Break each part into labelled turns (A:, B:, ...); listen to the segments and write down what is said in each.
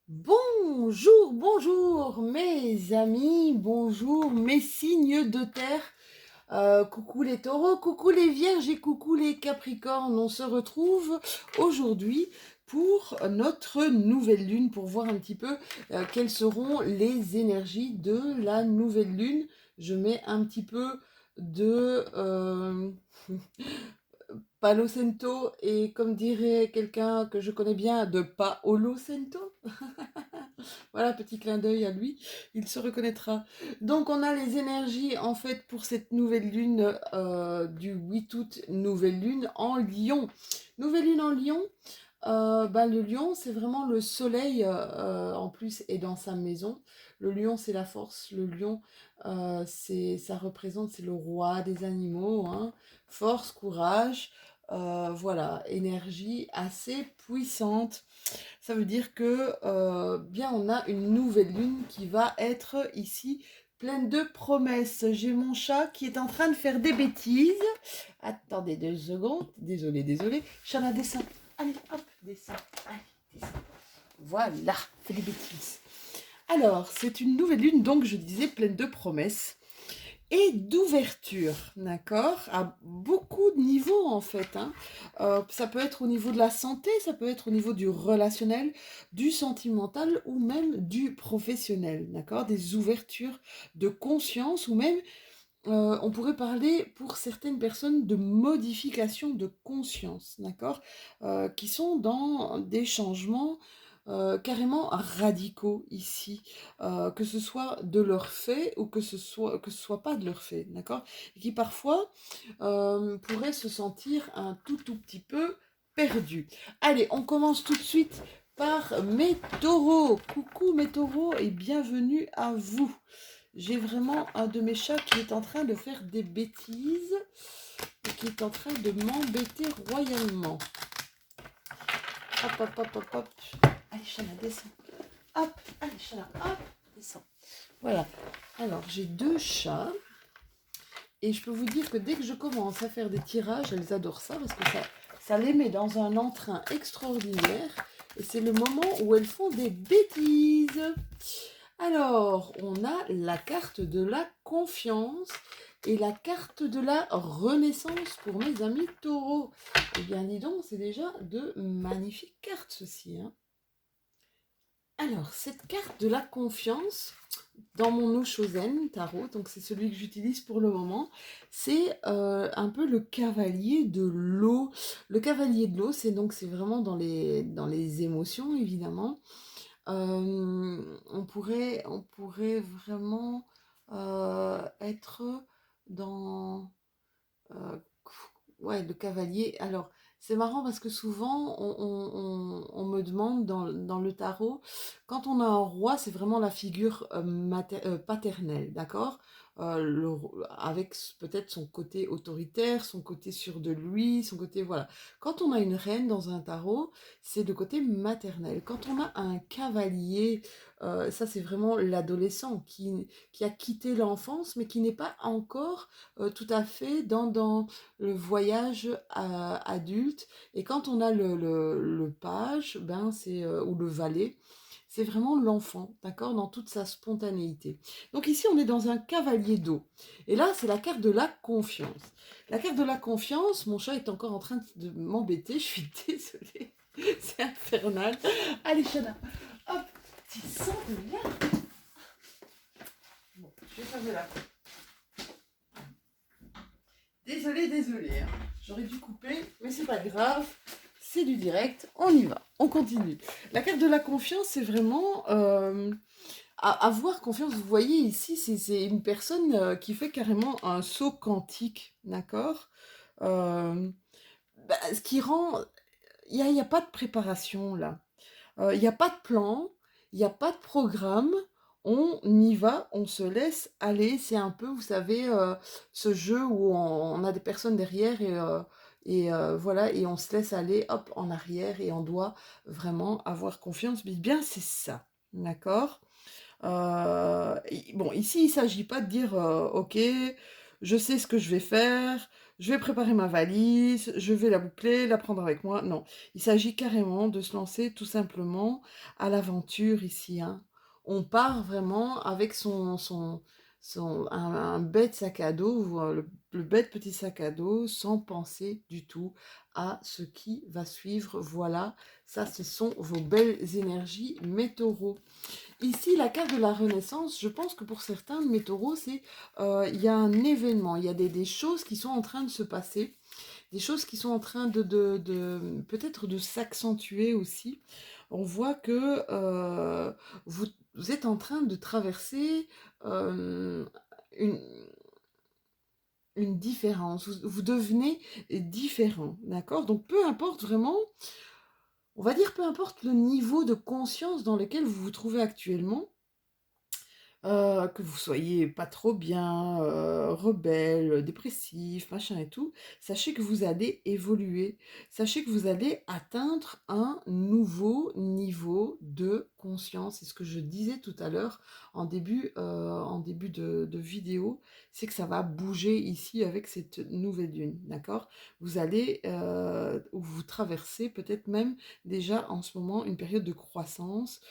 A: Bonjour, bonjour mes amis, bonjour mes signes de terre. Coucou les taureaux, coucou les vierges et coucou les capricornes. On se retrouve aujourd'hui pour notre nouvelle lune, pour voir un petit peu quelles seront les énergies de la nouvelle lune. Je mets un petit peu de Palo Santo et comme dirait quelqu'un que je connais bien, de Paolo Santo. Voilà, petit clin d'œil à lui, il se reconnaîtra. Donc on a les énergies en fait pour cette nouvelle lune du 8 août, nouvelle lune en Lion. Nouvelle lune en Lion, le lion c'est vraiment le soleil en plus est dans sa maison. Le lion c'est la force, le lion ça représente, c'est le roi des animaux, hein. Force, courage, voilà, énergie assez puissante. Ça veut dire que bien on a une nouvelle lune qui va être ici pleine de promesses. J'ai mon chat qui est en train de faire des bêtises. Attendez 2 secondes. Désolé, désolé. Chat, descend. Allez, hop, descend. Allez, descend. Voilà, fait des bêtises. Alors, c'est une nouvelle lune, donc je disais, pleine de promesses et d'ouverture, d'accord, à beaucoup de niveaux en fait, hein. Ça peut être au niveau de la santé, ça peut être au niveau du relationnel, du sentimental ou même du professionnel, d'accord, des ouvertures de conscience ou même, on pourrait parler pour certaines personnes de modification de conscience, d'accord, qui sont dans des changements carrément radicaux ici, que ce soit de leur fait ou que ce soit pas de leur fait, d'accord, et qui parfois pourraient se sentir un tout petit peu perdus. Allez, on commence tout de suite par mes taureaux. Coucou mes taureaux et bienvenue à vous. J'ai vraiment un de mes chats qui est en train de faire des bêtises et qui est en train de m'embêter royalement. Hop, hop, hop, hop, hop. Allez, Chana, descends. Hop, allez, Chana, hop, descends. Voilà. Alors, j'ai 2 chats. Et je peux vous dire que dès que je commence à faire des tirages, elles adorent ça parce que ça les met dans un entrain extraordinaire. Et c'est le moment où elles font des bêtises. Alors, on a la carte de la confiance et la carte de la renaissance pour mes amis taureaux. Eh bien, dis donc, c'est déjà de magnifiques cartes, ceci, hein. Alors, cette carte de la confiance, dans mon Oshozen tarot, donc c'est celui que j'utilise pour le moment, c'est un peu le cavalier de l'eau. Le cavalier de l'eau, c'est vraiment dans les émotions, évidemment. On pourrait vraiment être dans ouais, le cavalier. Alors, c'est marrant parce que souvent, on me demande dans le tarot, quand on a un roi, c'est vraiment la figure paternelle, d'accord? Avec peut-être son côté autoritaire, son côté sûr de lui, son côté, voilà. Quand on a une reine dans un tarot, c'est le côté maternel. Quand on a un cavalier, ça c'est vraiment l'adolescent qui a quitté l'enfance, mais qui n'est pas encore tout à fait dans le voyage adulte. Et quand on a le page, ou le valet, c'est vraiment l'enfant, d'accord, dans toute sa spontanéité. Donc ici, on est dans un cavalier d'eau. Et là, c'est la carte de la confiance. La carte de la confiance, mon chat est encore en train de m'embêter, je suis désolée. C'est infernal. Allez, Chana, hop, descends de là. Bon, je vais fermer la porte. Désolée, désolée, hein. J'aurais dû couper, mais c'est pas grave. C'est du direct, on y va, on continue. La carte de la confiance, c'est vraiment avoir confiance. Vous voyez ici, c'est une personne qui fait carrément un saut quantique, d'accord. Euh, Ce qui rend... Il y a pas de préparation là. Il n'y a pas de plan, il n'y a pas de programme. On y va, on se laisse aller. C'est un peu, vous savez, ce jeu où on a des personnes derrière et voilà, et on se laisse aller, hop, en arrière et on doit vraiment avoir confiance. Mais bien, c'est ça, d'accord. Bon, ici, il ne s'agit pas de dire, ok, je sais ce que je vais faire, je vais préparer ma valise, je vais la boucler, la prendre avec moi. Non, il s'agit carrément de se lancer tout simplement à l'aventure ici, hein. On part vraiment avec un bête sac à dos, le bête petit sac à dos, sans penser du tout à ce qui va suivre. Voilà, ça, ce sont vos belles énergies, mes taureaux. Ici, la carte de la Renaissance, je pense que pour certains, mes taureaux, c'est il y a un événement, il y a des choses qui sont en train de se passer, des choses qui sont en train peut-être de s'accentuer aussi. On voit que vous êtes en train de traverser euh, une, une différence, vous devenez différent, d'accord? Donc peu importe vraiment, on va dire peu importe le niveau de conscience dans lequel vous vous trouvez actuellement, que vous soyez pas trop bien, rebelle, dépressif, machin et tout, sachez que vous allez évoluer. Sachez que vous allez atteindre un nouveau niveau de conscience. C'est ce que je disais tout à l'heure en début de vidéo, c'est que ça va bouger ici avec cette nouvelle lune, d'accord? Vous allez, ou vous traversez peut-être même déjà en ce moment une période de croissance,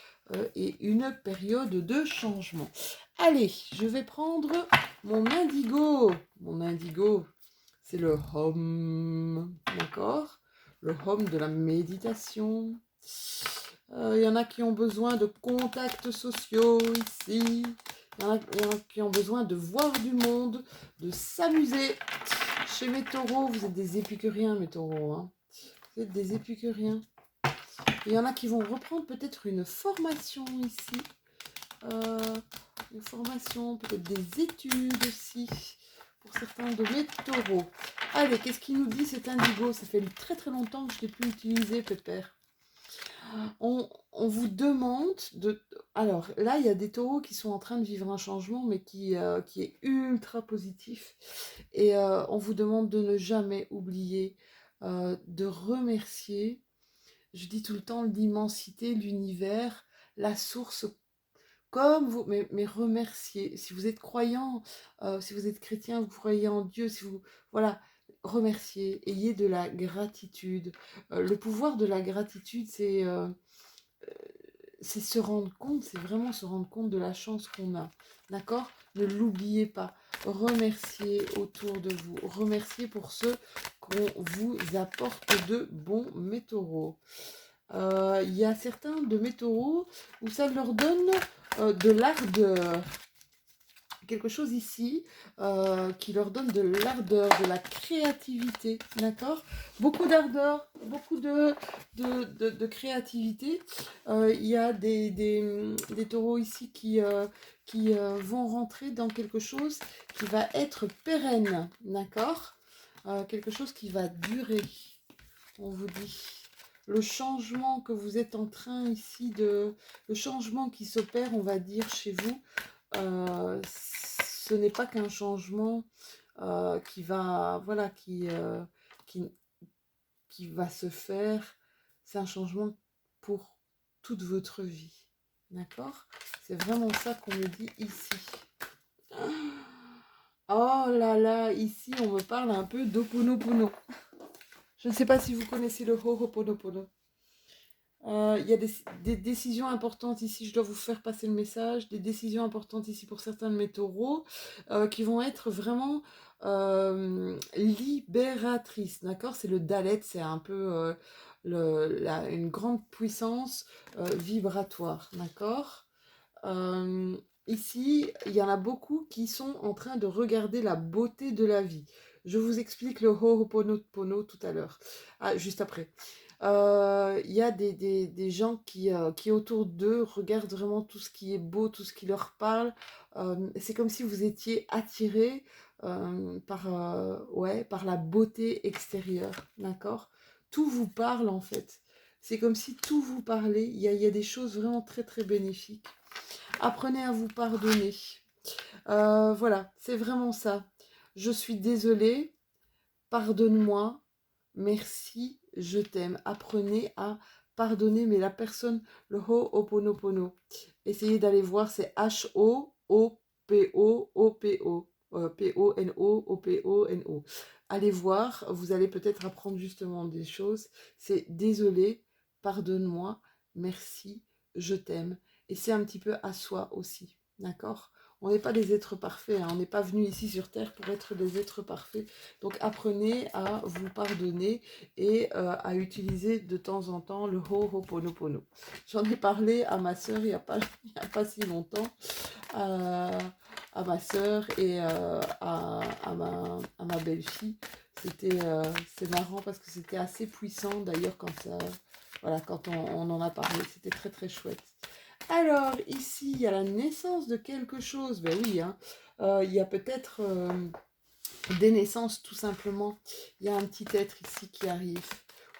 A: et une période de changement. Allez, je vais prendre mon indigo. Mon indigo, c'est le home, d'accord? Le home de la méditation. Il y en a qui ont besoin de contacts sociaux ici. Il y en a qui ont besoin de voir du monde, de s'amuser. Chez mes taureaux, vous êtes des épicuriens, mes taureaux, hein. Vous êtes des épicuriens. Il y en a qui vont reprendre peut-être une formation ici. Euh, une formation, peut-être des études aussi, pour certains de mes taureaux. Allez, qu'est-ce qu'il nous dit cet indigo? Ça fait très très longtemps que je ne l'ai plus utilisé, Pépère. On vous demande de... Alors là, il y a des taureaux qui sont en train de vivre un changement, mais qui est ultra positif. Et on vous demande de ne jamais oublier de remercier, je dis tout le temps, l'immensité, l'univers, la source, comme vous, mais remerciez. Si vous êtes croyant, si vous êtes chrétien, vous croyez en Dieu, si vous, voilà, remerciez, ayez de la gratitude. Le pouvoir de la gratitude, c'est se rendre compte, c'est vraiment se rendre compte de la chance qu'on a. D'accord? Ne l'oubliez pas. Remerciez autour de vous. Remerciez pour ceux qu'on vous apporte de bons métaux. Il y a certains de mes taureaux où ça leur donne de l'ardeur. Quelque chose ici qui leur donne de l'ardeur, de la créativité, d'accord? Beaucoup d'ardeur, beaucoup de créativité. Il y a des taureaux ici qui vont rentrer dans quelque chose qui va être pérenne, d'accord? Quelque chose qui va durer, on vous dit. Le changement que vous êtes en train ici le changement qui s'opère, on va dire, chez vous, ce n'est pas qu'un changement qui va, voilà, qui, qui va se faire. C'est un changement pour toute votre vie. D'accord? C'est vraiment ça qu'on me dit ici. Oh là là, ici on me parle un peu d'Ho'oponopono. Je ne sais pas si vous connaissez le Ho'oponopono. Il y a des décisions importantes ici, je dois vous faire passer le message, des décisions importantes ici pour certains de mes taureaux qui vont être vraiment libératrices, d'accord? C'est le Dalet, c'est un peu une grande puissance vibratoire, d'accord? Ici, il y en a beaucoup qui sont en train de regarder la beauté de la vie. Je vous explique le Ho'oponopono tout à l'heure, juste après. Il y a des gens qui autour d'eux regardent vraiment tout ce qui est beau, tout ce qui leur parle. C'est comme si vous étiez attiré par la beauté extérieure, d'accord? Tout vous parle en fait. C'est comme si tout vous parlait. Il y a des choses vraiment très très bénéfiques. Apprenez à vous pardonner. Voilà, c'est vraiment ça. Je suis désolée, pardonne-moi, merci, je t'aime. Apprenez à pardonner, mais la personne, le Ho'oponopono. Essayez d'aller voir, c'est Ho'oponopo. P-O-N-O-O-P-O-N-O. Allez voir, vous allez peut-être apprendre justement des choses. C'est désolé, pardonne-moi, merci, je t'aime. Et c'est un petit peu à soi aussi, d'accord? On n'est pas des êtres parfaits, hein. On n'est pas venu ici sur Terre pour être des êtres parfaits. Donc apprenez à vous pardonner et à utiliser de temps en temps le Ho'oponopono. J'en ai parlé à ma sœur il y a pas si longtemps, à, à ma sœur et à ma belle-fille. C'est marrant parce que c'était assez puissant d'ailleurs voilà, quand on en a parlé. C'était très très chouette. Alors, ici, il y a la naissance de quelque chose. Ben oui, hein. Il y a peut-être des naissances tout simplement. Il y a un petit être ici qui arrive.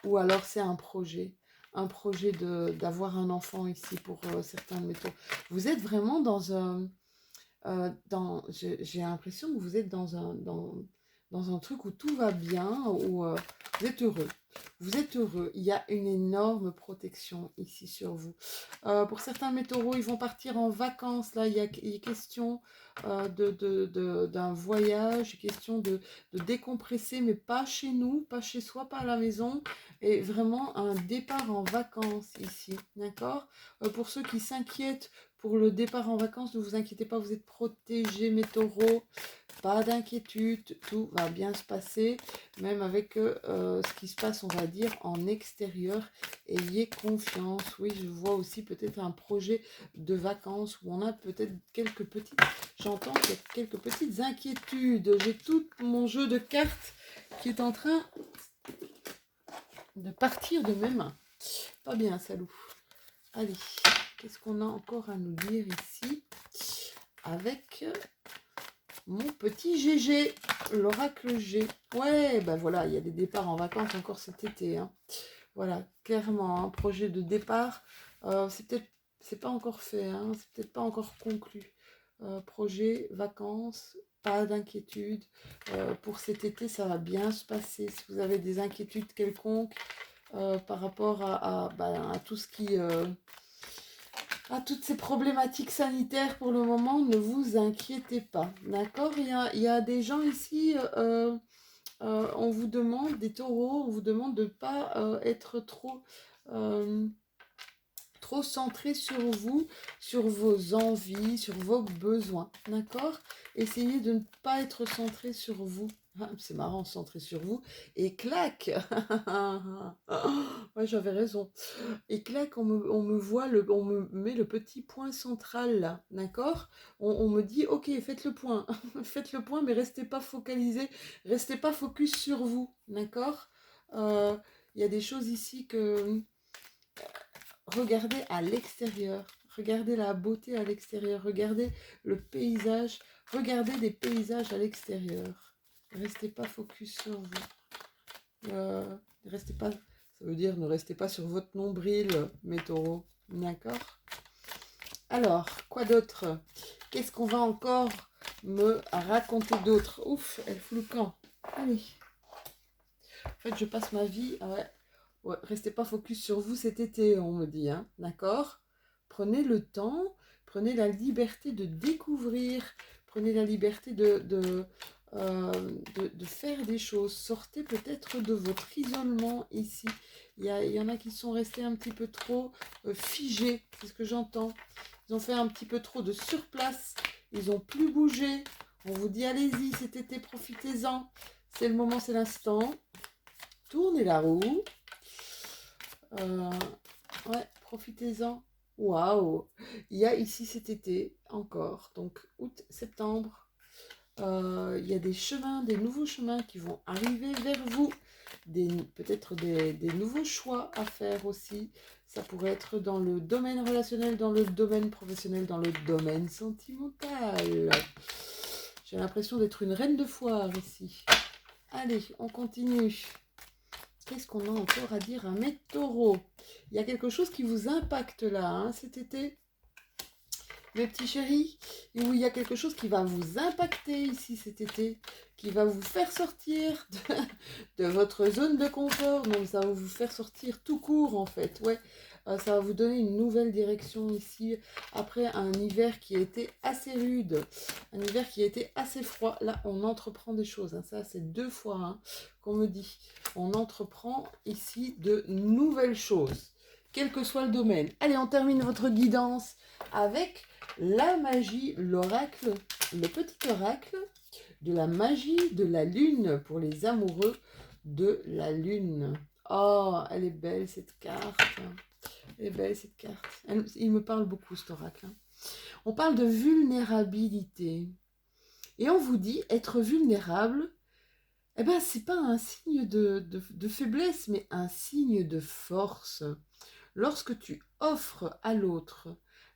A: Ou alors c'est un projet. Un projet d'avoir un enfant ici pour certains de mes tours. Vous êtes vraiment dans un... j'ai l'impression que vous êtes dans un truc où tout va bien, où vous êtes heureux. Vous êtes heureux. Il y a une énorme protection ici sur vous. Pour certains de mes taureaux, ils vont partir en vacances. Là, il y a question d'un voyage, question de décompresser, mais pas chez nous, pas chez soi, pas à la maison. Et vraiment un départ en vacances ici. D'accord? Pour ceux qui s'inquiètent pour le départ en vacances, ne vous inquiétez pas, vous êtes protégés, mes taureaux. Pas d'inquiétude, tout va bien se passer, même avec ce qui se passe, on va dire, en extérieur. Ayez confiance. Oui, je vois aussi peut-être un projet de vacances où on a peut-être quelques petites... J'entends qu'il y a quelques petites inquiétudes. J'ai tout mon jeu de cartes qui est en train de partir de mes mains. Pas bien, Salou. Allez, qu'est-ce qu'on a encore à nous dire ici avec mon petit GG, l'oracle G. Ouais, ben voilà, il y a des départs en vacances encore cet été. Hein. Voilà, clairement, un projet de départ. C'est pas encore fait, hein, c'est peut-être pas encore conclu. Projet, vacances, pas d'inquiétude. Pour cet été, ça va bien se passer. Si vous avez des inquiétudes quelconques par rapport à tout ce qui... à toutes ces problématiques sanitaires pour le moment, ne vous inquiétez pas. D'accord? Il y a des gens ici, on vous demande, des taureaux, on vous demande de ne pas être trop centré sur vous, sur vos envies, sur vos besoins. D'accord? Essayez de ne pas être centré sur vous. Ah, c'est marrant, centré sur vous. Et clac! Ouais, j'avais raison. Et clac, on me voit, on me met le petit point central là, d'accord? On me dit, ok, faites le point, faites le point, mais restez pas focalisé, restez pas focus sur vous, d'accord? Il y a des choses ici que... Regardez à l'extérieur, regardez la beauté à l'extérieur, regardez le paysage, regardez des paysages à l'extérieur. Restez pas focus sur vous. Restez pas... Ça veut dire ne restez pas sur votre nombril, mes taureaux. D'accord? Alors, quoi d'autre? Qu'est-ce qu'on va encore me raconter d'autre? Ouf, elle fout le camp. Allez. En fait, je passe ma vie... Ouais, restez pas focus sur vous cet été, on me dit. Hein, d'accord? Prenez le temps, prenez la liberté de découvrir, prenez la liberté de faire des choses. Sortez peut-être de votre isolement ici. Il y en a qui sont restés un petit peu trop figés, c'est ce que j'entends. Ils ont fait un petit peu trop de surplace, ils n'ont plus bougé. On vous dit allez-y cet été, profitez-en. C'est le moment, c'est l'instant. Tournez la roue. Ouais, profitez-en. Waouh! Il y a ici cet été encore, donc août, septembre. Il y a des chemins, des nouveaux chemins qui vont arriver vers vous. Peut-être des nouveaux choix à faire aussi. Ça pourrait être dans le domaine relationnel, dans le domaine professionnel, dans le domaine sentimental. J'ai l'impression d'être une reine de foire ici. Allez, on continue. Qu'est-ce qu'on a encore à dire à mes taureaux? Il y a quelque chose qui vous impacte là, hein, cet été, mes petits chéris, où il y a quelque chose qui va vous impacter ici cet été, qui va vous faire sortir de votre zone de confort. Donc ça va vous faire sortir tout court en fait, ouais. Ça va vous donner une nouvelle direction ici, après un hiver qui a été assez rude, un hiver qui a été assez froid. Là, on entreprend des choses, hein. Ça, c'est 2 fois hein, qu'on me dit. On entreprend ici de nouvelles choses, quel que soit le domaine. Allez, on termine votre guidance avec la magie, l'oracle, le petit oracle de la magie de la lune pour les amoureux de la lune. Oh, elle est belle cette carte. Elle est belle cette carte. Il me parle beaucoup cet oracle. Hein. On parle de vulnérabilité. Et on vous dit être vulnérable, eh ben, c'est pas un signe de faiblesse, mais un signe de force. Lorsque tu offres à l'autre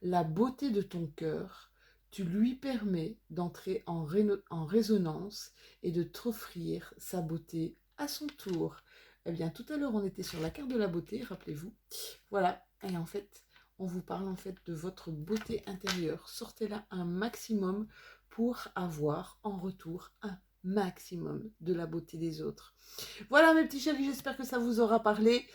A: la beauté de ton cœur, tu lui permets d'entrer en résonance et de t'offrir sa beauté à son tour. Eh bien, tout à l'heure, on était sur la carte de la beauté, rappelez-vous. Voilà, et en fait, on vous parle en fait de votre beauté intérieure. Sortez-la un maximum pour avoir en retour un maximum de la beauté des autres. Voilà mes petits chéris, j'espère que ça vous aura parlé.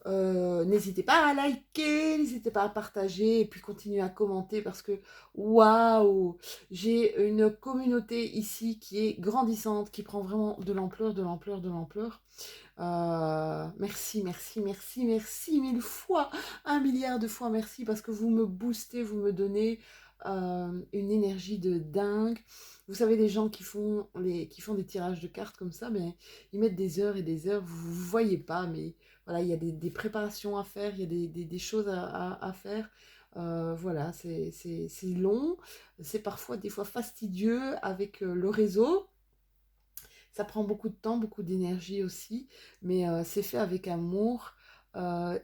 A: N'hésitez pas à liker, n'hésitez pas à partager et puis continuez à commenter parce que waouh, j'ai une communauté ici qui est grandissante, qui prend vraiment de l'ampleur, de l'ampleur, de l'ampleur. Merci, merci, merci, merci 1000 fois, 1 milliard de fois merci parce que vous me boostez, vous me donnez une énergie de dingue. Vous savez, les gens qui font des tirages de cartes comme ça, mais ils mettent des heures et des heures, vous ne voyez pas, mais voilà, il y a des préparations à faire, il y a des choses à faire. Voilà, c'est long, c'est parfois des fois fastidieux avec le réseau. Ça prend beaucoup de temps, beaucoup d'énergie aussi, mais c'est fait avec amour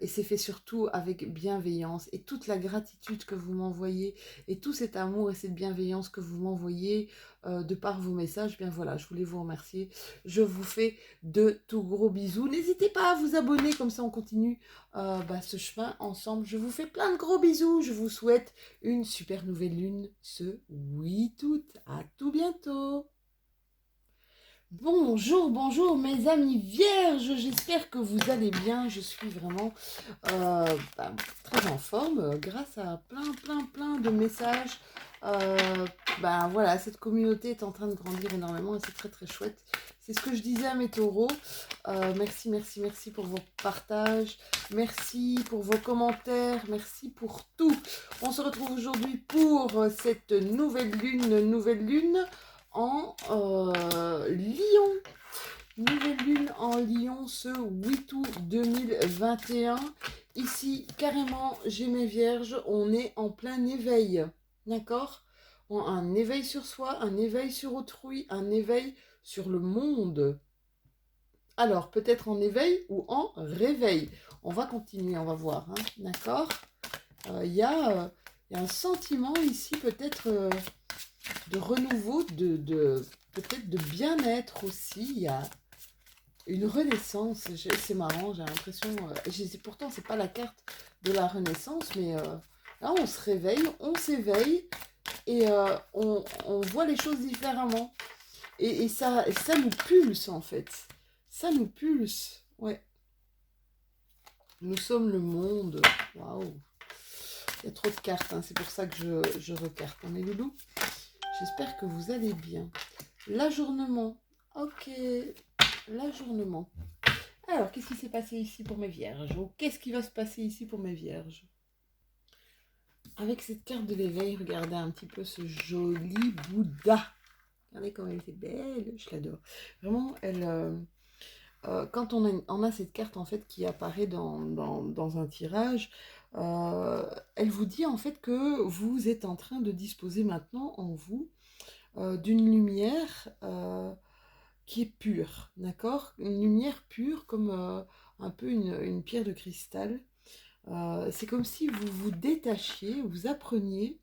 A: et c'est fait surtout avec bienveillance. Et toute la gratitude que vous m'envoyez et tout cet amour et cette bienveillance que vous m'envoyez de par vos messages, bien voilà, je voulais vous remercier. Je vous fais de tout gros bisous. N'hésitez pas à vous abonner, comme ça on continue ce chemin ensemble. Je vous fais plein de gros bisous. Je vous souhaite une super nouvelle lune ce 8 août. À tout bientôt. Bonjour, bonjour mes amis vierges, j'espère que vous allez bien, je suis vraiment très en forme grâce à plein de messages. Voilà, cette communauté est en train de grandir énormément et c'est très chouette. C'est ce que je disais à mes taureaux. Merci, merci, merci pour vos partages, merci pour vos commentaires, merci pour tout. On se retrouve aujourd'hui pour cette nouvelle lune en Lion. Nouvelle lune en Lion ce 8 août 2021. Ici, carrément, j'ai mes vierges, on est en plein éveil. D'accord ? Un éveil sur soi, un éveil sur autrui, un éveil sur le monde. Alors, peut-être en éveil ou en réveil. On va continuer, on va voir. Hein, d'accord ? Il y a un sentiment ici, peut-être de renouveau, peut-être de bien-être aussi. Il y a une renaissance. C'est marrant, j'ai l'impression. Pourtant, c'est pas la carte de la renaissance, mais là, on se réveille, on s'éveille et on voit les choses différemment. Et ça nous pulse en fait. Ça nous pulse. Ouais. Nous sommes le monde. Waouh. Il y a trop de cartes, hein. C'est pour ça que je recarte. Hein, mes loulous. J'espère que vous allez bien. L'ajournement. Ok. L'ajournement. Alors, qu'est-ce qui s'est passé ici pour mes vierges? Ou qu'est-ce qui va se passer ici pour mes vierges? Avec cette carte de l'éveil, regardez un petit peu ce joli Bouddha. Regardez comme elle était belle, je l'adore. Vraiment, quand on a cette carte en fait qui apparaît dans un tirage, elle vous dit en fait que vous êtes en train de disposer maintenant en vous d'une lumière qui est pure, d'accord? Une lumière pure comme un peu une pierre de cristal. C'est comme si vous vous détachiez, vous appreniez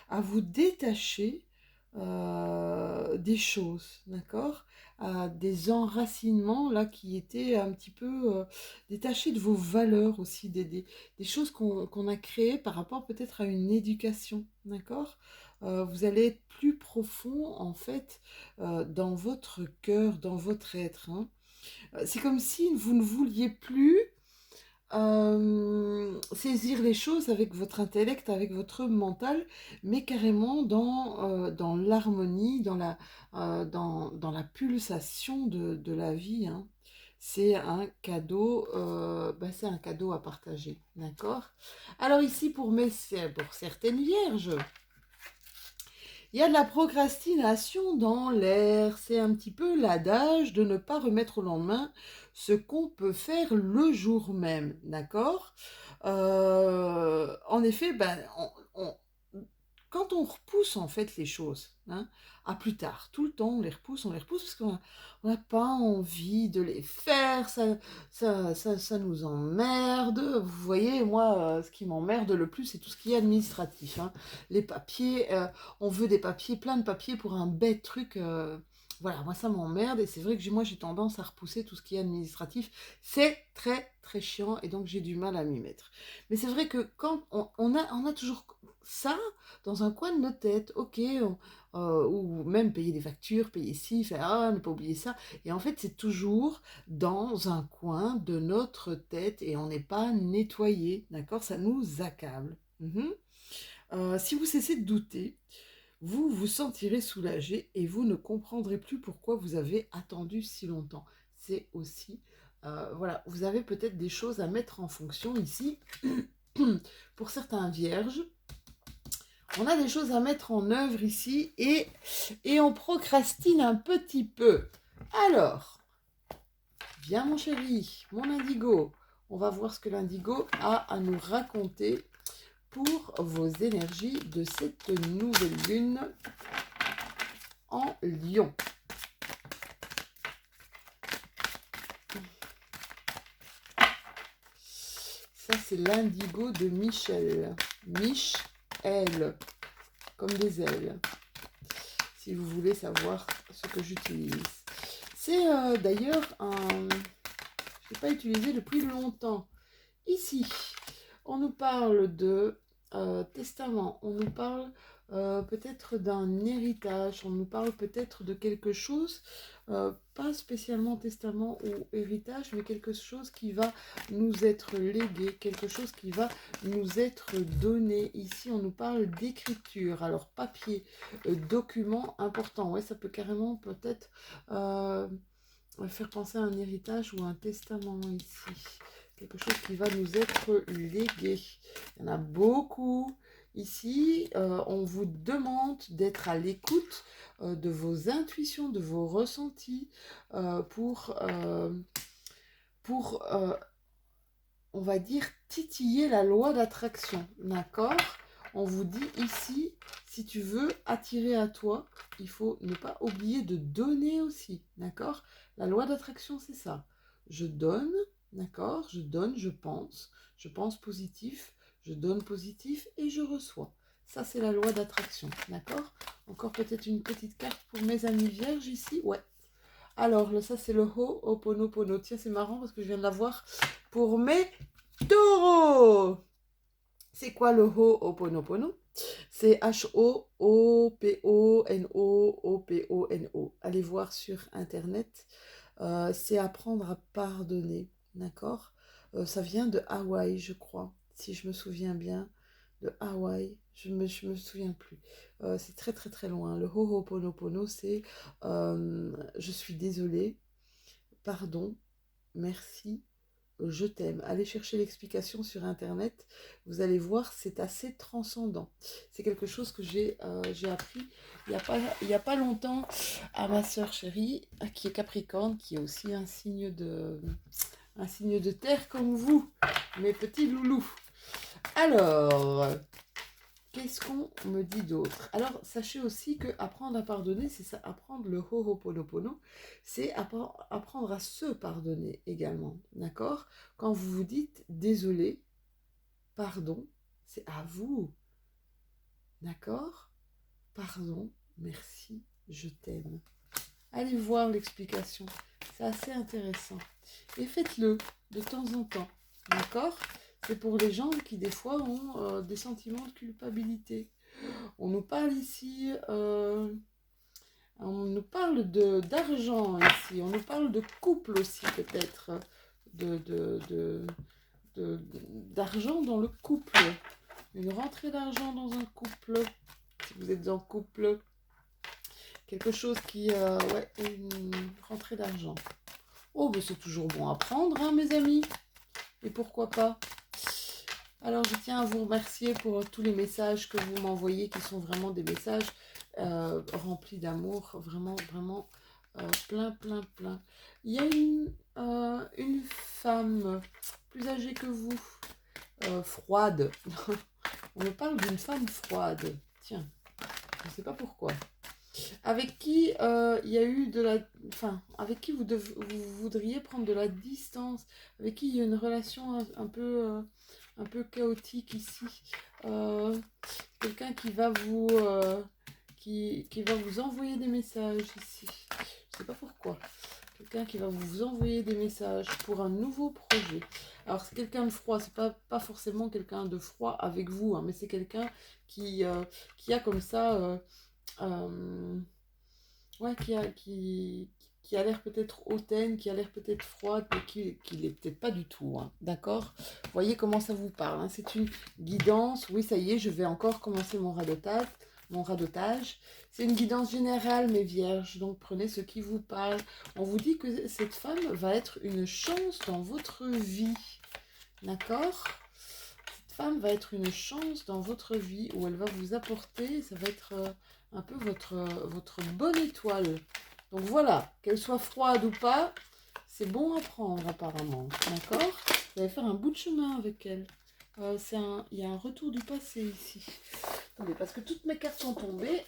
A: à vous détacher des choses, d'accord? À des enracinements là qui étaient un petit peu détachés de vos valeurs aussi, des choses qu'on a créées par rapport peut-être à une éducation, d'accord? Vous allez être plus profond en fait dans votre cœur, dans votre être. Hein. C'est comme si vous ne vouliez plus saisir les choses avec votre intellect, avec votre mental, mais carrément dans l'harmonie, dans la pulsation de la vie, hein. C'est un cadeau à partager, d'accord? Alors ici, pour certaines vierges, il y a de la procrastination dans l'air. C'est un petit peu l'adage de ne pas remettre au lendemain ce qu'on peut faire le jour même, d'accord? En effet, quand on repousse en fait les choses, hein, à plus tard, tout le temps on les repousse parce qu'on n'a pas envie de les faire, ça nous emmerde. Vous voyez, moi, ce qui m'emmerde le plus, c'est tout ce qui est administratif, hein. Les papiers, on veut des papiers, plein de papiers pour un bête truc. Voilà, moi ça m'emmerde et c'est vrai que moi j'ai tendance à repousser tout ce qui est administratif. C'est très très chiant et donc j'ai du mal à m'y mettre. Mais c'est vrai que quand on a toujours ça dans un coin de notre tête, ok, ou même payer des factures, payer ci, faire ah, ne pas oublier ça. Et en fait, c'est toujours dans un coin de notre tête et on n'est pas nettoyé, d'accord? Ça nous accable. Mhm. Si vous cessez de douter, vous vous sentirez soulagé et vous ne comprendrez plus pourquoi vous avez attendu si longtemps. C'est aussi, voilà, vous avez peut-être des choses à mettre en fonction ici. Pour certains vierges, on a des choses à mettre en œuvre ici et on procrastine un petit peu. Alors, viens mon chéri, mon indigo. On va voir ce que l'indigo a à nous raconter pour vos énergies de cette nouvelle lune en Lion. Ça, c'est l'indigo de Michel. Michel, comme des ailes. Si vous voulez savoir ce que j'utilise. C'est d'ailleurs un... Je n'ai pas utilisé depuis longtemps. Ici, on nous parle de testament, on nous parle peut-être d'un héritage, on nous parle peut-être de quelque chose, pas spécialement testament ou héritage, mais quelque chose qui va nous être légué, quelque chose qui va nous être donné. Ici, on nous parle d'écriture, alors papier, document important, ouais, ça peut carrément peut-être faire penser à un héritage ou un testament ici. Quelque chose qui va nous être légué. Il y en a beaucoup. Ici, on vous demande d'être à l'écoute de vos intuitions, de vos ressentis pour on va dire, titiller la loi d'attraction. D'accord? On vous dit ici, si tu veux attirer à toi, il faut ne pas oublier de donner aussi. D'accord? La loi d'attraction, c'est ça. Je donne, d'accord? Je donne, je pense positif, je donne positif et je reçois. Ça, c'est la loi d'attraction. D'accord? Encore peut-être une petite carte pour mes amis vierges ici. Ouais. Alors, ça, c'est le Ho'oponopono. Tiens, c'est marrant parce que je viens de l'avoir pour mes taureaux. C'est quoi le Ho'oponopono? C'est H-O-O-P-O-N-O-O-P-O-N-O. Allez voir sur Internet. C'est apprendre à pardonner. D'accord? Ça vient de Hawaï, je crois, si je me souviens bien. De Hawaï, je me souviens plus. C'est très très très loin. Le Ho'oponopono, c'est je suis désolée, pardon, merci, je t'aime. Allez chercher l'explication sur Internet. Vous allez voir, c'est assez transcendant. C'est quelque chose que j'ai appris il y a pas longtemps à ma sœur chérie, qui est Capricorne, qui est aussi un signe de terre comme vous, mes petits loulous. Alors, qu'est-ce qu'on me dit d'autre? Alors, sachez aussi que apprendre à pardonner, c'est ça, apprendre le Ho'oponopono, c'est apprendre à se pardonner également, d'accord? Quand vous vous dites désolé, pardon, c'est à vous, d'accord? Pardon, merci, je t'aime. Allez voir l'explication, c'est assez intéressant. Et faites-le de temps en temps, d'accord? C'est pour les gens qui des fois ont des sentiments de culpabilité. On nous parle ici, on nous parle d'argent ici, on nous parle de couple aussi peut-être, de, de, de, d'argent dans le couple. Une rentrée d'argent dans un couple. Si vous êtes en couple. Quelque chose qui... ouais, une rentrée d'argent. Oh, mais c'est toujours bon à prendre, hein, mes amis. Et pourquoi pas? Alors, je tiens à vous remercier pour tous les messages que vous m'envoyez, qui sont vraiment des messages remplis d'amour. Vraiment, vraiment plein, plein, plein. Il y a une femme plus âgée que vous, froide. On me parle d'une femme froide. Tiens, je ne sais pas pourquoi. Avec qui il y a eu de la... Enfin, avec qui vous voudriez prendre de la distance. Avec qui il y a une relation un peu chaotique ici. Quelqu'un qui va qui va vous envoyer des messages ici. Je ne sais pas pourquoi. Quelqu'un qui va vous envoyer des messages pour un nouveau projet. Alors, c'est quelqu'un de froid. C'est pas forcément quelqu'un de froid avec vous, hein, mais c'est quelqu'un qui a comme ça... ouais, qui a l'air peut-être hautaine, qui a l'air peut-être froide, mais qui l'est peut-être pas du tout, hein, d'accord? Voyez comment ça vous parle, hein, c'est une guidance. Oui, ça y est, je vais encore commencer mon radotage. Mon radotage. C'est une guidance générale, mes vierges, donc prenez ce qui vous parle. On vous dit que cette femme va être une chance dans votre vie, d'accord? Cette femme va être une chance dans votre vie, où elle va vous apporter, ça va être un peu votre bonne étoile. Donc voilà, qu'elle soit froide ou pas, c'est bon à prendre apparemment, d'accord? Vous allez faire un bout de chemin avec elle. Il y a un retour du passé ici. Attendez, parce que toutes mes cartes sont tombées.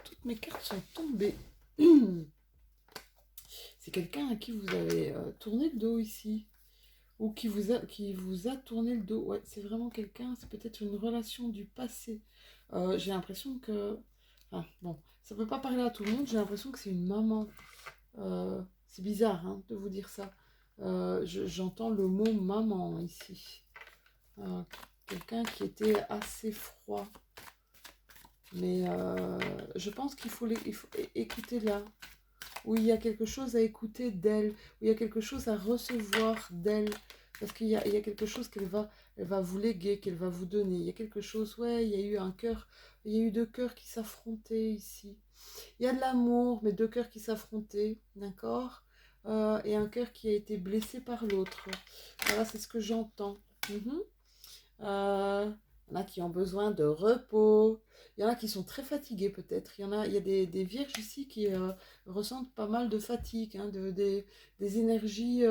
A: Toutes mes cartes sont tombées. C'est quelqu'un à qui vous avez tourné le dos ici. Ou qui vous a tourné le dos. Ouais, c'est vraiment quelqu'un, c'est peut-être une relation du passé. J'ai l'impression que... Enfin, bon, ça peut pas parler à tout le monde, j'ai l'impression que c'est une maman. C'est bizarre, hein, de vous dire ça. J'entends le mot maman ici. Quelqu'un qui était assez froid. Mais je pense qu'il faut écouter là. Où il y a quelque chose à écouter d'elle, où il y a quelque chose à recevoir d'elle, parce qu'il y a quelque chose elle va vous léguer, qu'elle va vous donner. Il y a quelque chose, ouais, il y a eu un cœur, il y a eu deux cœurs qui s'affrontaient ici. Il y a de l'amour, mais deux cœurs qui s'affrontaient, d'accord? Et un cœur qui a été blessé par l'autre. Voilà, c'est ce que j'entends. Il y en a qui ont besoin de repos. Il y en a qui sont très fatigués peut-être. Il y a des vierges ici qui ressentent pas mal de fatigue, hein, des énergies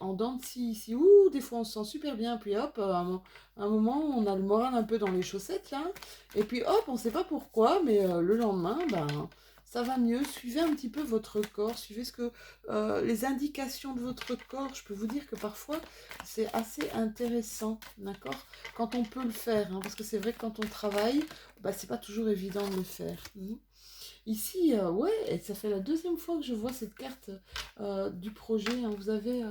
A: en dents de scie ici. Ouh, des fois on se sent super bien, puis hop, un moment on a le moral un peu dans les chaussettes là. Et puis hop, on ne sait pas pourquoi, mais le lendemain, ben, ça va mieux. Suivez un petit peu votre corps, suivez les indications de votre corps. Je peux vous dire que parfois c'est assez intéressant, d'accord? Quand on peut le faire, hein, parce que c'est vrai que quand on travaille, bah, c'est pas toujours évident de le faire. Ici, ouais, et ça fait la deuxième fois que je vois cette carte du projet, hein. Vous avez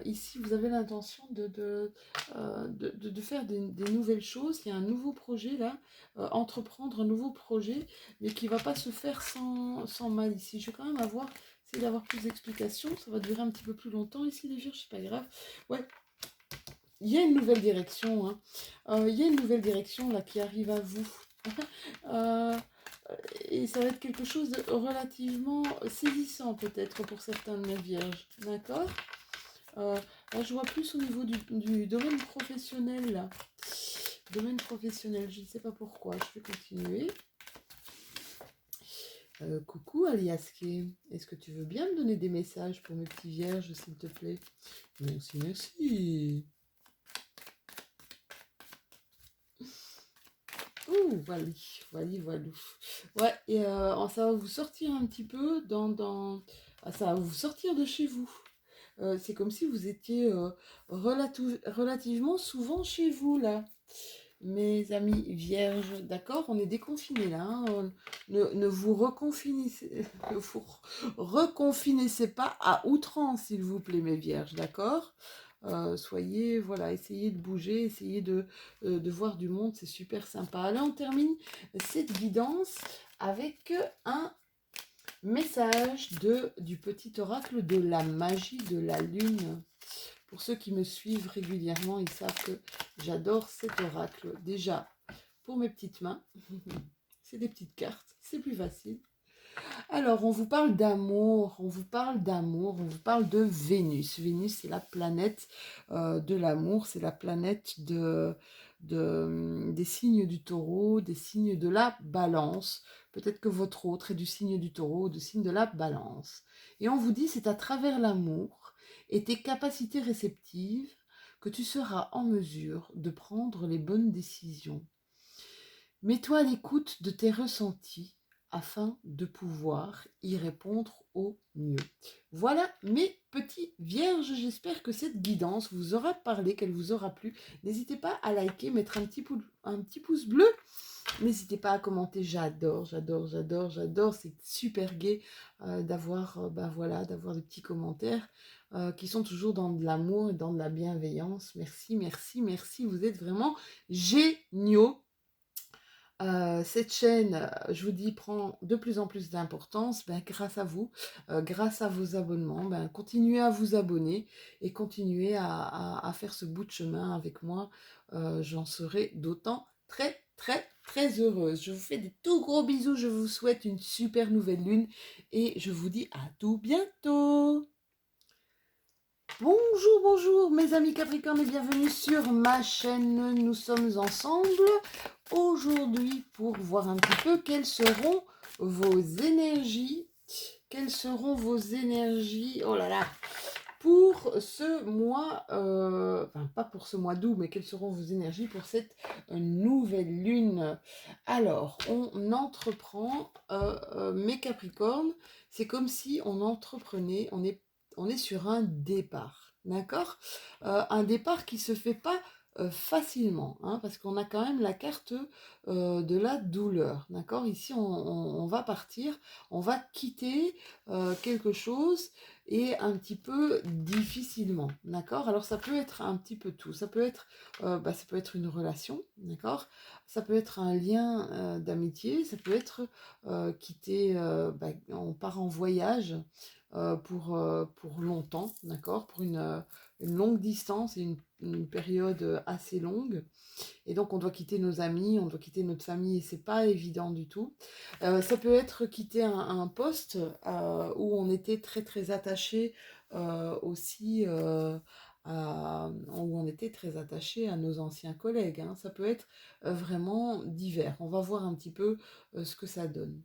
A: ici, vous avez l'intention de faire des nouvelles choses. Il y a un nouveau projet là, entreprendre un nouveau projet, mais qui ne va pas se faire sans mal ici. Je vais quand même essayer d'avoir plus d'explications. Ça va durer un petit peu plus longtemps ici, les vierges, c'est pas grave. Ouais, il y a une nouvelle direction, hein. Il y a une nouvelle direction là qui arrive à vous. Euh, et ça va être quelque chose de relativement saisissant peut-être pour certains de mes vierges. D'accord? Là, je vois plus au niveau du domaine professionnel, là. Domaine professionnel, je ne sais pas pourquoi. Je vais continuer. Coucou Aliaske, est-ce que tu veux bien me donner des messages pour mes petits vierges, s'il te plaît? Merci, merci. Ouh, voilà. Ouais, et ça va vous sortir un petit peu ça va vous sortir de chez vous. C'est comme si vous étiez relativement souvent chez vous, là. Mes amis vierges, d'accord? On est déconfinés, là, hein. Ne vous reconfinissez, ne vous reconfinissez pas à outrance, s'il vous plaît, mes vierges, d'accord? Soyez, voilà, essayez de bouger, essayez de voir du monde, c'est super sympa. Allez, on termine cette guidance avec Message du petit oracle de la magie de la lune. Pour ceux qui me suivent régulièrement, ils savent que j'adore cet oracle. Déjà, pour mes petites mains, c'est des petites cartes, c'est plus facile. Alors, on vous parle d'amour, on vous parle d'amour, on vous parle de Vénus. Vénus, c'est la planète de l'amour, c'est la planète des signes du taureau, des signes de la balance. Peut-être que votre autre est du signe du taureau, du signe de la balance. Et on vous dit, c'est à travers l'amour et tes capacités réceptives que tu seras en mesure de prendre les bonnes décisions. Mets-toi à l'écoute de tes ressentis afin de pouvoir y répondre au mieux. Voilà mes petits vierges, j'espère que cette guidance vous aura parlé, qu'elle vous aura plu. N'hésitez pas à liker, mettre un petit pouce bleu. N'hésitez pas à commenter, j'adore, c'est super gai d'avoir d'avoir des petits commentaires qui sont toujours dans de l'amour et dans de la bienveillance. Merci, vous êtes vraiment géniaux. Cette chaîne, je vous dis, prend de plus en plus d'importance grâce à vous, grâce à vos abonnements. Continuez à vous abonner et continuez à faire ce bout de chemin avec moi. J'en serai d'autant très heureuse. Je vous fais des tout gros bisous. Je vous souhaite une super nouvelle lune et je vous dis à tout bientôt. Bonjour mes amis Capricorne et bienvenue sur ma chaîne. Nous sommes ensemble aujourd'hui pour voir un petit peu quelles seront vos énergies. Quelles seront vos énergies, oh là là, pour ce mois, enfin pas pour ce mois d'août, mais quelles seront vos énergies pour cette nouvelle lune. Alors, on entreprend, mes Capricornes, c'est comme si on entreprenait, on est sur un départ, d'accord. Un départ qui se fait pas facilement, hein, parce qu'on a quand même la carte de la douleur, d'accord. Ici, on va partir, on va quitter quelque chose et un petit peu difficilement, d'accord. Alors ça peut être un petit peu tout, ça peut être une relation, d'accord, ça peut être un lien d'amitié, ça peut être quitter, on part en voyage pour longtemps, d'accord, pour une longue distance et une période assez longue. Et donc, on doit quitter nos amis, on doit quitter notre famille, et c'est pas évident du tout. Ça peut être quitter un poste où on était très attaché aussi, où on était très attaché à nos anciens collègues, hein. Ça peut être vraiment divers. On va voir un petit peu ce que ça donne.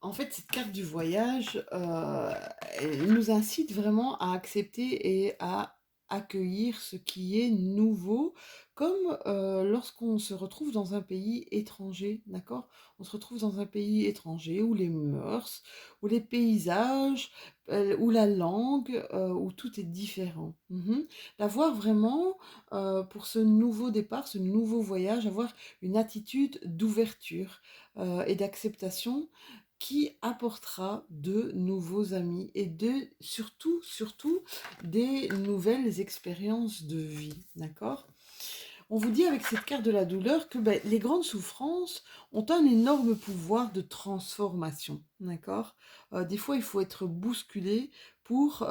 A: En fait, cette carte du voyage, elle nous incite vraiment à accepter et à accueillir ce qui est nouveau, comme lorsqu'on se retrouve dans un pays étranger, d'accord? On se retrouve dans un pays étranger où les mœurs, où les paysages, où la langue, où tout est différent. D'avoir vraiment, pour ce nouveau départ, ce nouveau voyage, avoir une attitude d'ouverture et d'acceptation qui apportera de nouveaux amis et surtout des nouvelles expériences de vie, d'accord? On vous dit avec cette carte de la douleur que les grandes souffrances ont un énorme pouvoir de transformation, d'accord? Des fois, il faut être bousculé pour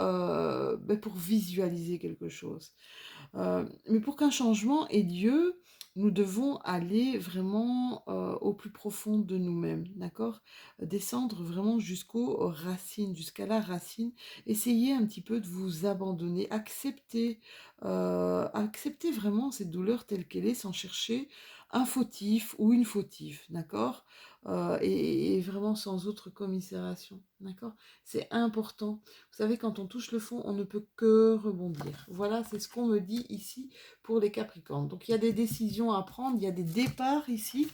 A: visualiser quelque chose. Mais pour qu'un changement ait lieu, nous devons aller vraiment au plus profond de nous-mêmes, d'accord? Descendre vraiment jusqu'aux racines, jusqu'à la racine. Essayez un petit peu de vous abandonner, accepter vraiment cette douleur telle qu'elle est sans chercher un fautif ou une fautive, d'accord? Et vraiment sans autre commisération, d'accord? C'est important. Vous savez, quand on touche le fond, on ne peut que rebondir. Voilà, c'est ce qu'on me dit ici pour les Capricornes. Donc, il y a des décisions à prendre, il y a des départs ici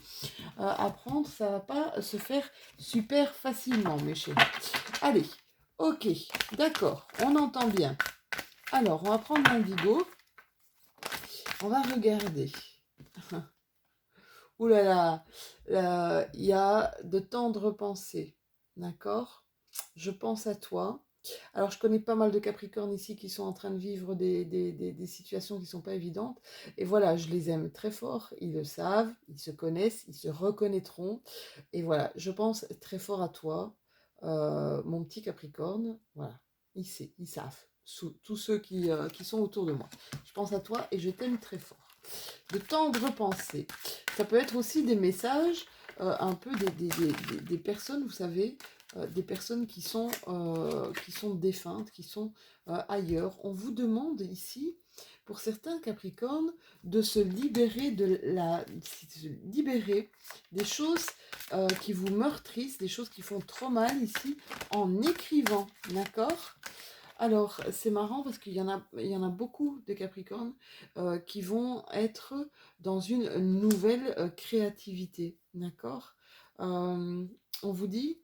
A: à prendre. Ça ne va pas se faire super facilement, mes chéris. Allez, ok, d'accord, on entend bien. Alors, on va prendre l'indigo. On va regarder. Ouh là là, il y a de tendres pensées, d'accord? Je pense à toi. Alors, je connais pas mal de Capricornes ici qui sont en train de vivre des situations qui ne sont pas évidentes. Et voilà, je les aime très fort. Ils le savent, ils se connaissent, ils se reconnaîtront. Et voilà, je pense très fort à toi. mon petit Capricorne, voilà, ils savent, tous ceux qui sont autour de moi. Je pense à toi et je t'aime très fort. De tendres pensées. Ça peut être aussi des messages, un peu des personnes, vous savez, des personnes qui sont défuntes, qui sont ailleurs. On vous demande ici, pour certains Capricornes, de se libérer des choses qui vous meurtrissent, des choses qui font trop mal ici, en écrivant, d'accord? Alors, c'est marrant parce qu'il y en a beaucoup de Capricornes qui vont être dans une nouvelle créativité, d'accord? On vous dit,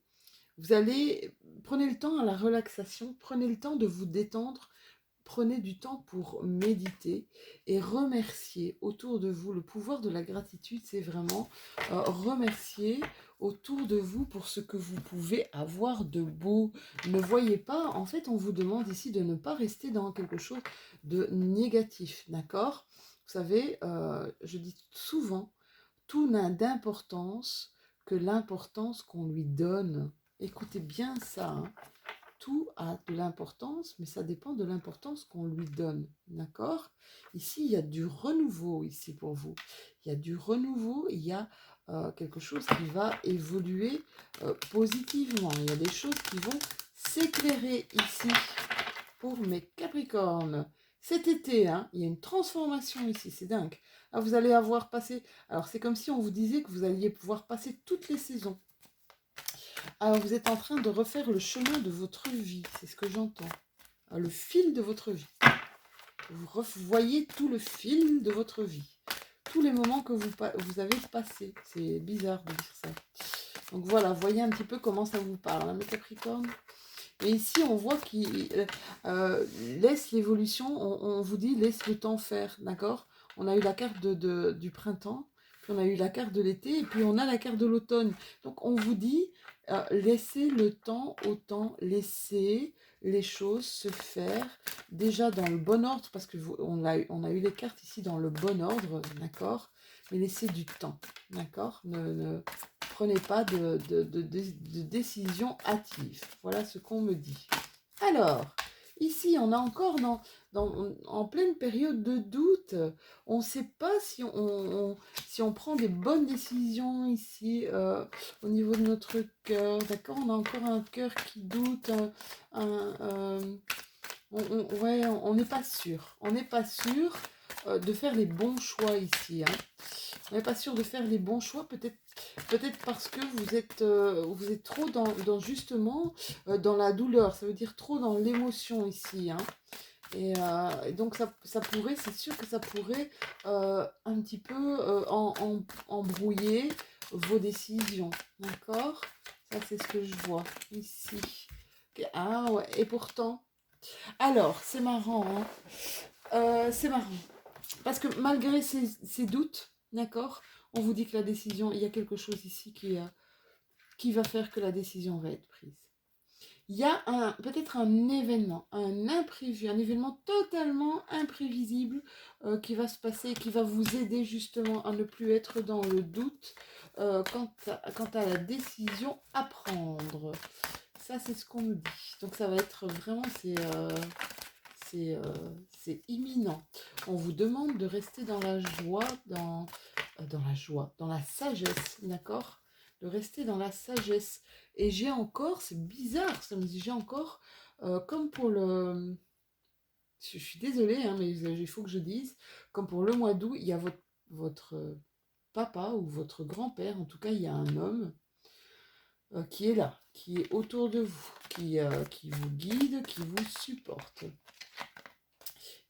A: prenez le temps à la relaxation, prenez le temps de vous détendre, prenez du temps pour méditer et remercier autour de vous. Le pouvoir de la gratitude, c'est vraiment remercier autour de vous pour ce que vous pouvez avoir de beau. Ne voyez pas, en fait, on vous demande ici de ne pas rester dans quelque chose de négatif, d'accord? Vous savez, je dis souvent, tout n'a d'importance que l'importance qu'on lui donne. Écoutez bien ça, hein. Tout a de l'importance, mais ça dépend de l'importance qu'on lui donne. D'accord? Ici, il y a du renouveau ici pour vous. Il y a du renouveau, il y a quelque chose qui va évoluer positivement. Il y a des choses qui vont s'éclairer ici pour mes Capricornes. Cet été, hein, il y a une transformation ici, c'est dingue. Ah, vous allez avoir passé... Alors, c'est comme si on vous disait que vous alliez pouvoir passer toutes les saisons. Alors, vous êtes en train de refaire le chemin de votre vie, c'est ce que j'entends. Le fil de votre vie. Vous voyez tout le fil de votre vie. Tous les moments que vous avez passés. C'est bizarre de dire ça. Donc voilà, voyez un petit peu comment ça vous parle, hein, mes Capricornes. Et ici, on voit qu'il laisse l'évolution, on vous dit laisse le temps faire, d'accord? On a eu la carte du printemps, puis on a eu la carte de l'été, et puis on a la carte de l'automne. Donc on vous dit laissez le temps au temps, laissez les choses se faire, déjà dans le bon ordre, parce que on a eu les cartes ici dans le bon ordre, d'accord? Mais laissez du temps, d'accord? Ne prenez pas de décision hâtive. Voilà ce qu'on me dit. Alors, ici, on est encore en pleine période de doute. On ne sait pas si on prend des bonnes décisions ici au niveau de notre cœur. D'accord? On a encore un cœur qui doute. Ouais, on n'est pas sûr. On n'est pas sûr de faire les bons choix ici. Hein. On n'est pas sûr de faire les bons choix, peut-être parce que vous êtes trop justement dans la douleur, ça veut dire trop dans l'émotion ici. Hein. Et donc ça pourrait, c'est sûr que ça pourrait un petit peu embrouiller vos décisions. D'accord? Ça c'est ce que je vois ici. Ah ouais, et pourtant. Alors, c'est marrant, hein. C'est marrant. Parce que malgré ces doutes, d'accord, on vous dit que la décision, il y a quelque chose ici qui va faire que la décision va être prise. Il y a peut-être un événement, un imprévu, un événement totalement imprévisible qui va se passer et qui va vous aider justement à ne plus être dans le doute quant à la décision à prendre. Ça, c'est ce qu'on nous dit. Donc ça va être vraiment, c'est imminent. On vous demande de rester dans la joie, dans la sagesse, d'accord? De rester dans la sagesse. Et j'ai encore, c'est bizarre, ça me dit, j'ai encore, comme pour le... Je suis désolée, hein, mais il faut que je dise, comme pour le mois d'août, il y a votre papa ou votre grand-père, en tout cas, il y a un homme qui est là, qui est autour de vous, qui vous guide, qui vous supporte.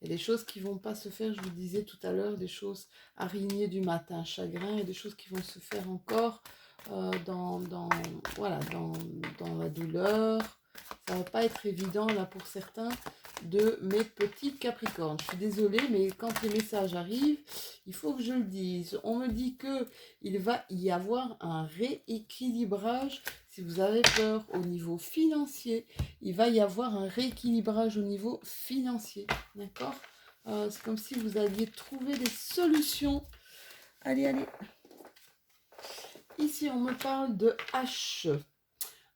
A: Il y a des choses qui ne vont pas se faire, je vous disais tout à l'heure, des choses araignées du matin, chagrin, et des choses qui vont se faire encore voilà, dans la douleur. Ça ne va pas être évident là pour certains de mes petits Capricornes. Je suis désolée, mais quand les messages arrivent, il faut que je le dise. On me dit qu'il va y avoir un rééquilibrage. Si vous avez peur au niveau financier, il va y avoir un rééquilibrage au niveau financier. D'accord? C'est comme si vous alliez trouver des solutions. Allez, allez. Ici, on me parle de H.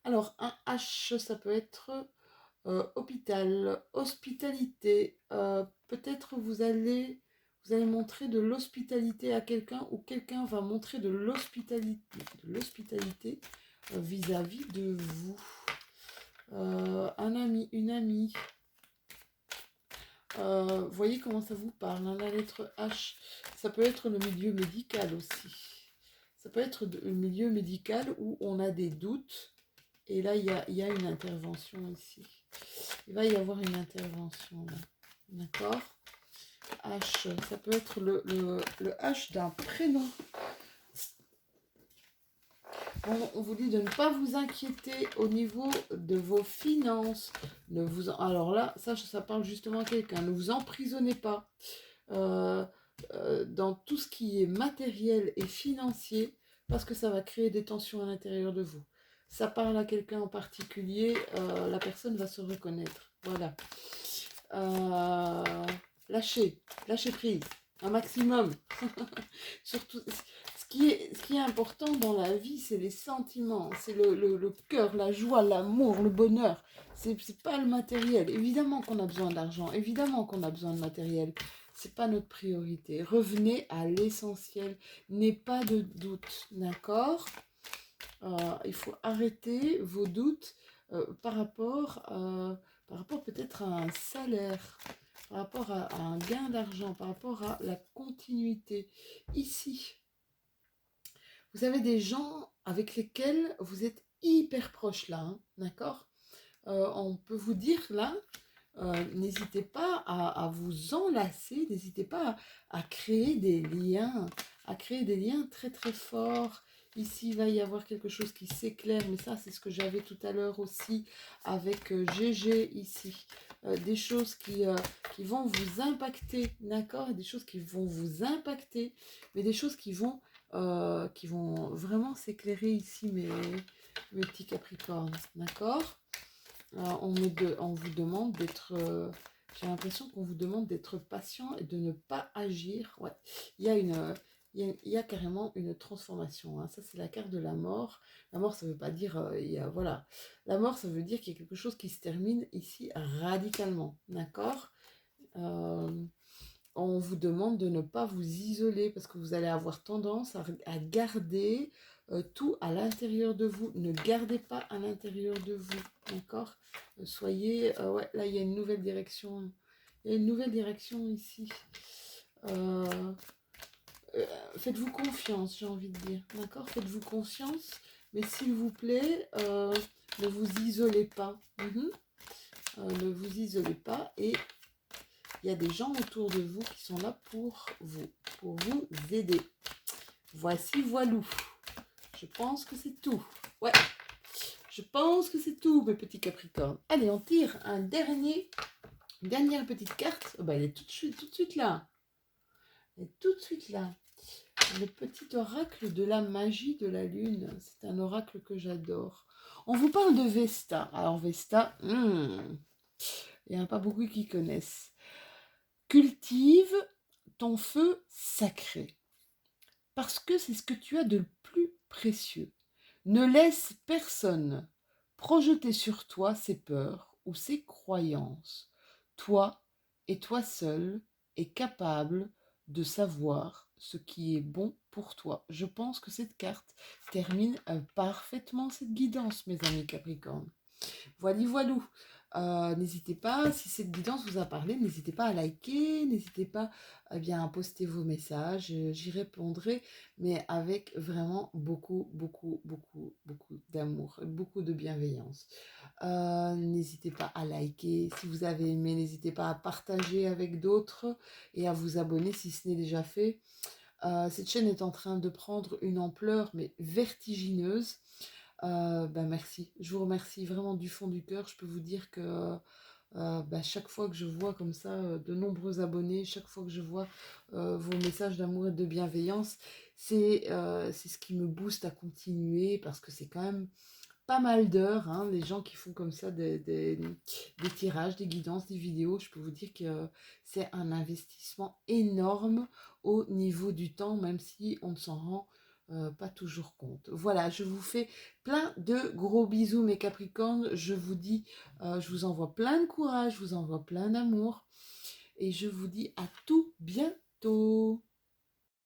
A: Alors, un H, ça peut être hôpital, hospitalité. Peut-être vous allez montrer de l'hospitalité à quelqu'un ou quelqu'un va montrer de l'hospitalité vis-à-vis de vous. Un ami, une amie. Voyez comment ça vous parle, hein, la lettre H. Ça peut être le milieu médical aussi. Ça peut être le milieu médical où on a des doutes. Et là, il y a une intervention ici. Il va y avoir une intervention là. D'accord? H, ça peut être le H d'un prénom. On vous dit de ne pas vous inquiéter au niveau de vos finances. Alors là, ça parle justement à quelqu'un. Ne vous emprisonnez pas euh, dans tout ce qui est matériel et financier parce que ça va créer des tensions à l'intérieur de vous. Ça parle à quelqu'un en particulier, la personne va se reconnaître. Voilà. Euh, lâchez prise, un maximum. Surtout, ce qui est important dans la vie, c'est les sentiments, c'est le cœur, la joie, l'amour, le bonheur. C'est pas le matériel. Évidemment qu'on a besoin d'argent, évidemment qu'on a besoin de matériel. C'est pas notre priorité. Revenez à l'essentiel. N'ayez pas de doute, d'accord? Il faut arrêter vos doutes par rapport peut-être à un salaire, par rapport à un gain d'argent, par rapport à la continuité. Ici, vous avez des gens avec lesquels vous êtes hyper proches là, hein, d'accord? On peut vous dire là, n'hésitez pas à vous enlacer, n'hésitez pas à créer des liens très très forts. Ici, il va y avoir quelque chose qui s'éclaire, mais ça, c'est ce que j'avais tout à l'heure aussi avec GG ici. Des choses qui vont vous impacter, d'accord? Des choses qui vont vous impacter, mais des choses qui vont vraiment s'éclairer ici, mes petits Capricornes, d'accord? On vous demande d'être... j'ai l'impression qu'on vous demande d'être patient et de ne pas agir. Ouais. Il y a il y a carrément une transformation, hein. Ça, c'est la carte de la mort. La mort, ça ne veut pas dire... voilà. La mort, ça veut dire qu'il y a quelque chose qui se termine ici radicalement. D'accord? Euh, on vous demande de ne pas vous isoler parce que vous allez avoir tendance à garder tout à l'intérieur de vous. Ne gardez pas à l'intérieur de vous, d'accord? Soyez... ouais, là, il y a une nouvelle direction. Il y a une nouvelle direction ici. Euh, Faites-vous confiance, j'ai envie de dire, d'accord? Faites-vous confiance, mais s'il vous plaît, ne vous isolez pas. Ne vous isolez pas et il y a des gens autour de vous qui sont là pour vous aider. Voici, voilou. Je pense que c'est tout. Ouais, je pense que c'est tout, mes petits Capricornes. Allez, on tire une dernière petite carte. Oh, bah, elle est tout de suite là. Elle est tout de suite là. Le petit oracle de la magie de la lune. C'est un oracle que j'adore. On vous parle de Vesta. Alors Vesta, il n'y en a pas beaucoup qui connaissent. Cultive ton feu sacré, parce que c'est ce que tu as de plus précieux. Ne laisse personne projeter sur toi ses peurs ou ses croyances. Toi et toi seul es capable de savoir ce qui est bon pour toi. Je pense que cette carte termine parfaitement cette guidance, mes amis Capricorne. Voilà, voilou. N'hésitez pas, si cette guidance vous a parlé, n'hésitez pas à liker, n'hésitez pas bien, à poster vos messages, j'y répondrai, mais avec vraiment beaucoup d'amour, beaucoup de bienveillance. N'hésitez pas à liker, si vous avez aimé, n'hésitez pas à partager avec d'autres et à vous abonner si ce n'est déjà fait. Cette chaîne est en train de prendre une ampleur mais vertigineuse. Merci, je vous remercie vraiment du fond du cœur. Je peux vous dire que chaque fois que je vois comme ça de nombreux abonnés, chaque fois que je vois vos messages d'amour et de bienveillance, c'est ce qui me booste à continuer parce que c'est quand même pas mal d'heures, hein, les gens qui font comme ça des tirages, des guidances, des vidéos. Je peux vous dire que c'est un investissement énorme au niveau du temps, même si on ne s'en rend pas toujours compte. Voilà, je vous fais plein de gros bisous mes Capricornes. Je vous dis, je vous envoie plein de courage, je vous envoie plein d'amour. Et je vous dis à tout bientôt.